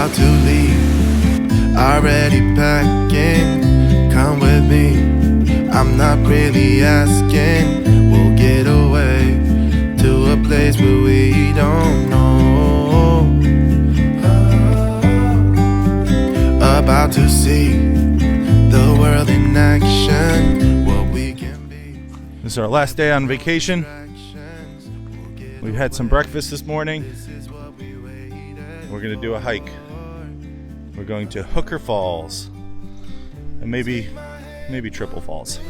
about to leave, already packing. Come with me, I'm not really asking. We'll get away to a place where we don't know. About to see the world in action, what we can be. This is our last day on vacation. We've had some breakfast this morning. We're gonna do a hike. We're going to Hooker Falls and maybe Triple Falls.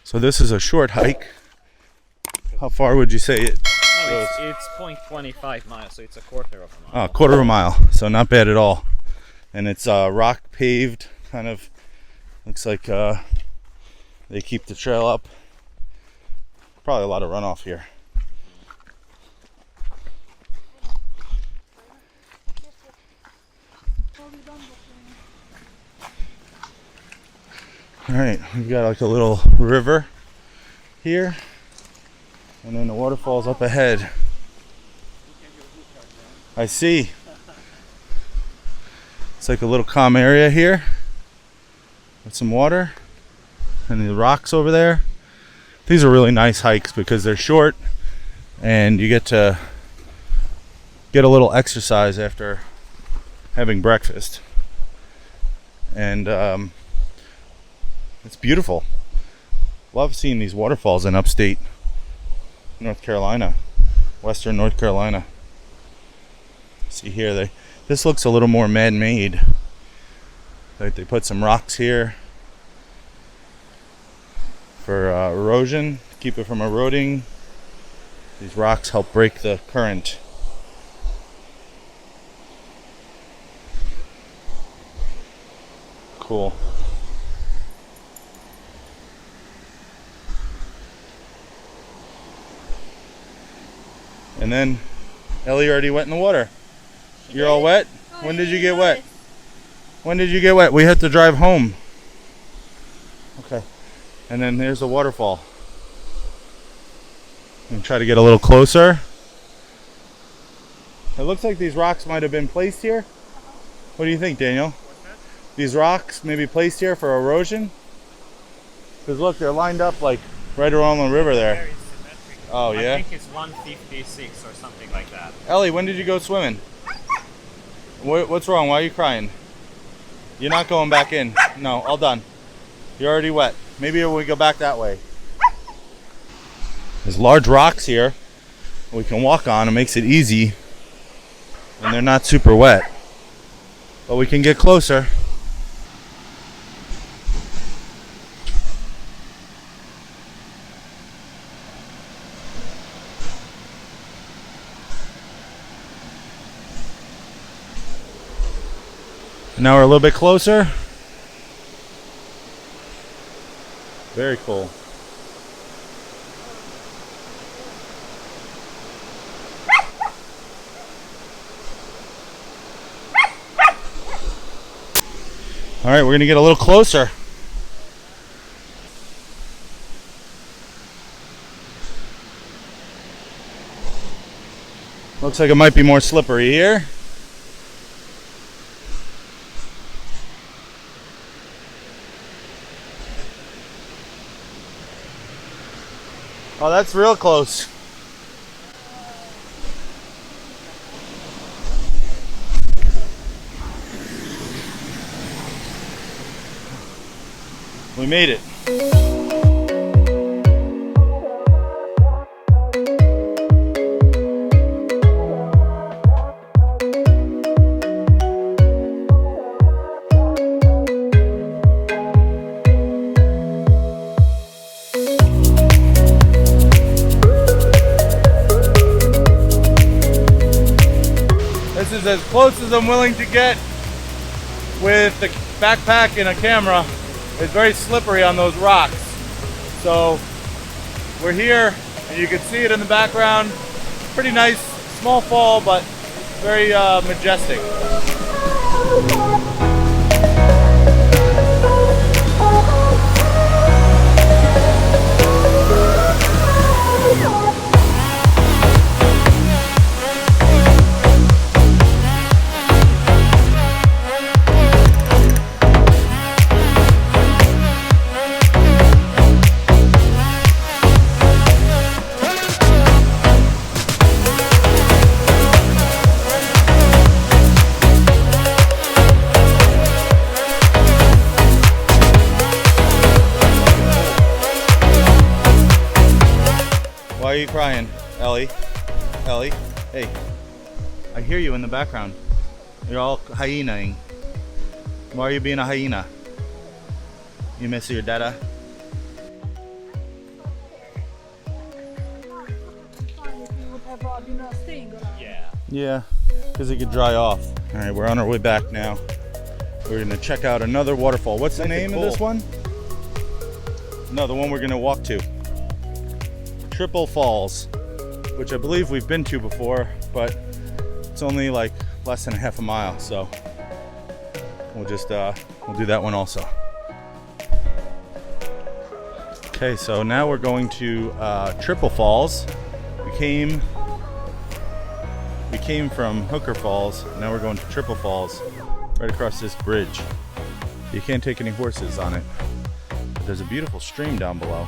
So this is a short hike. How far would you say it? No, it's 0.25 miles, so it's a quarter of a mile. Oh, quarter of a mile, so not bad at all. And it's rock paved, kind of looks like they keep the trail up. Probably a lot of runoff here. All right, we've got like a little river here. And then the waterfalls up ahead. I see. It's like a little calm area here with some water and the rocks over there. These are really nice hikes because they're short and you get to get a little exercise after having breakfast. And it's beautiful. Love seeing these waterfalls in upstate North Carolina, western North Carolina. See here, this looks a little more man-made. Like they put some rocks here for erosion, keep it from eroding. These rocks help break the current. Cool. And then, Ellie already went in the water. You're all wet? When did you get wet? When did you get wet? We had to drive home. Okay. And then there's the waterfall. And try to get a little closer. It looks like these rocks might have been placed here. What do you think, Daniel? What's that? These rocks may be placed here for erosion? Because look, they're lined up like right along the river there. Very symmetrical. Oh, yeah? I think it's 156 or something like that. Ellie, when did you go swimming? What's wrong? Why are you crying? You're not going back in. No, all done. You're already wet. Maybe we go back that way. There's large rocks here we can walk on. It makes it easy. And they're not super wet. But we can get closer. Now we're a little bit closer. Very cool. All right, we're gonna get a little closer. Looks like it might be more slippery here. Oh, that's real close. We made it. This is as close as I'm willing to get with the backpack and a camera. It's very slippery on those rocks. So we're here and you can see it in the background. Pretty nice, small fall, but very majestic. you crying, Ellie? Ellie, hey. I hear you in the background. You're all hyenaing. Why are you being a hyena? You miss your dada? Yeah, because it could dry off. All right, we're on our way back now. We're gonna check out another waterfall. What's the name of this one? No, the one we're gonna walk to. Triple Falls, which I believe we've been to before, but it's only like less than half a mile, so we'll just we'll do that one also. Okay, so now we're going to Triple Falls. We came from Hooker Falls. Now we're going to Triple Falls, right across this bridge. You can't take any horses on it. But there's a beautiful stream down below.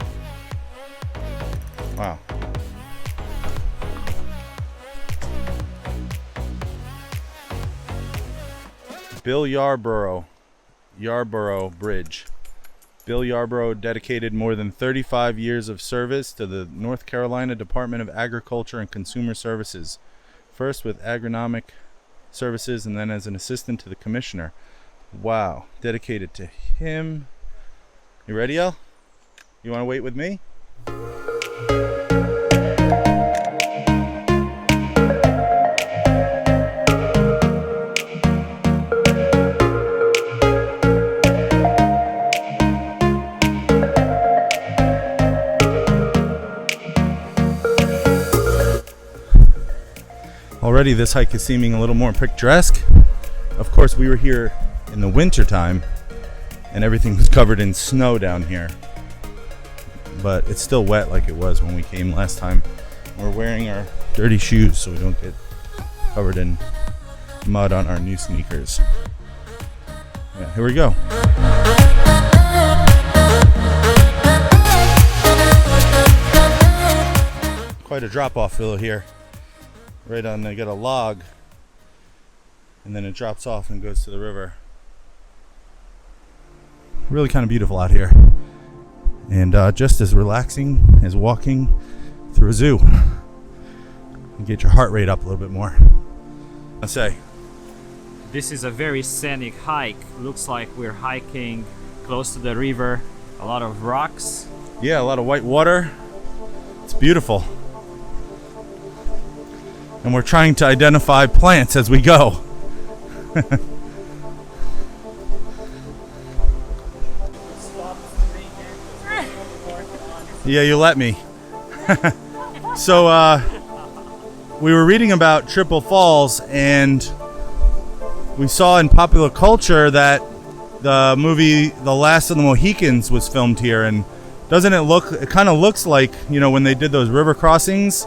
Wow. Bill Yarborough Bridge. Bill Yarborough dedicated more than 35 years of service to the North Carolina Department of Agriculture and Consumer Services, first with agronomic services and then as an assistant to the commissioner. Wow, dedicated to him. You ready, El? You want to wait with me? Already this hike is seeming a little more picturesque. Of course, we were here in the winter time and everything was covered in snow down here. But it's still wet like it was when we came last time. We're wearing our dirty shoes so we don't get covered in mud on our new sneakers. Yeah, here we go. Quite a drop-off hill here. Right on, they got a log, and then it drops off and goes to the river. Really kind of beautiful out here, and just as relaxing as walking through a zoo. You get your heart rate up a little bit more. I say. This is a very scenic hike. Looks like we're hiking close to the river. A lot of rocks. Yeah, a lot of white water. It's beautiful. And we're trying to identify plants as we go. Yeah, you let me. So we were reading about Triple Falls, and we saw in popular culture that the movie The Last of the Mohicans was filmed here. And doesn't it look, it kind of looks like, you know, when they did those river crossings,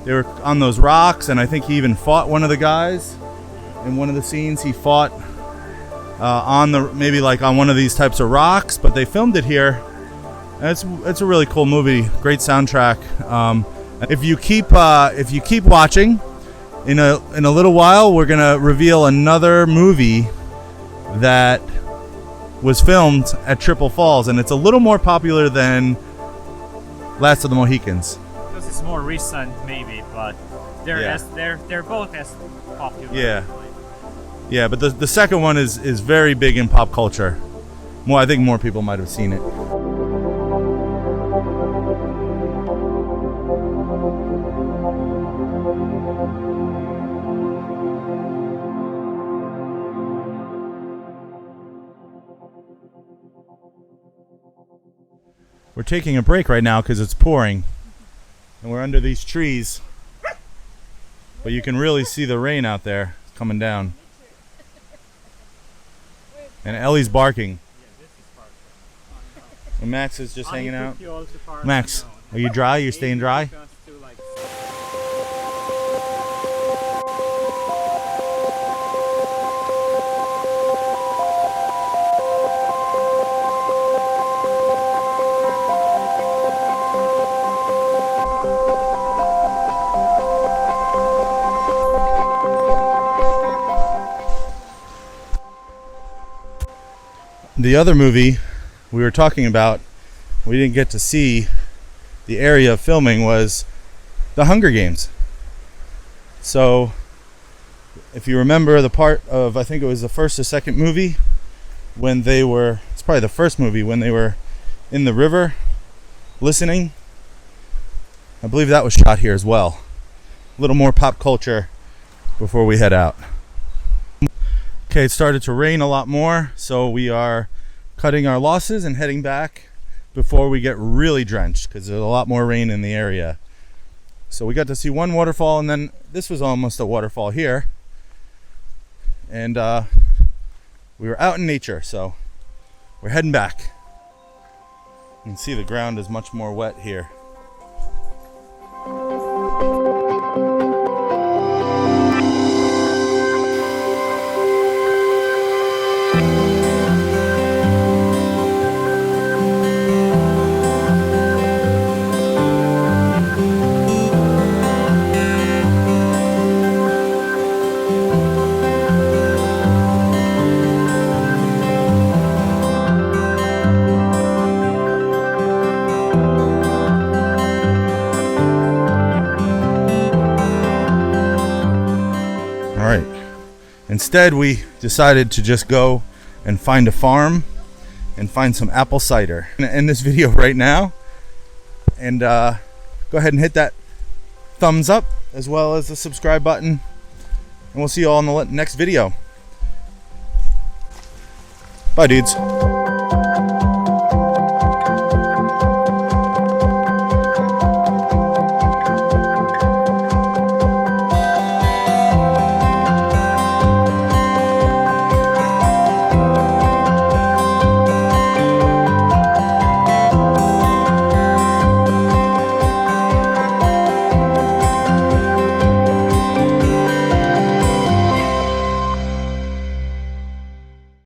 they were on those rocks, and I think he even fought one of the guys in one of the scenes. He fought on the, maybe like on one of these types of rocks, but they filmed it here. And it's a really cool movie, great soundtrack. If you keep watching, in a little while we're gonna reveal another movie that was filmed at Triple Falls, and it's a little more popular than Last of the Mohicans. It's more recent, maybe, but they're both as popular. Yeah, yeah, but the second one is very big in pop culture. I think more people might have seen it. We're taking a break right now because it's pouring. And we're under these trees, but you can really see the rain out there coming down. And Ellie's barking. And Max is just hanging out. Max, are you dry? You're staying dry? The other movie we were talking about, we didn't get to see the area of filming, was the Hunger Games. So if you remember the part of, I think it was the first or second movie, when they were, it's probably the first movie, when they were in the river listening, I believe that was shot here as well. A little more pop culture before we head out. Okay, it started to rain a lot more, so we are cutting our losses and heading back before we get really drenched, because there's a lot more rain in the area. So we got to see one waterfall, and then this was almost a waterfall here. And we were out in nature, so we're heading back. You can see the ground is much more wet here. Instead, we decided to just go and find a farm and find some apple cider. I'm gonna end this video right now, and go ahead and hit that thumbs up as well as the subscribe button, and we'll see you all in the next video. Bye, dudes.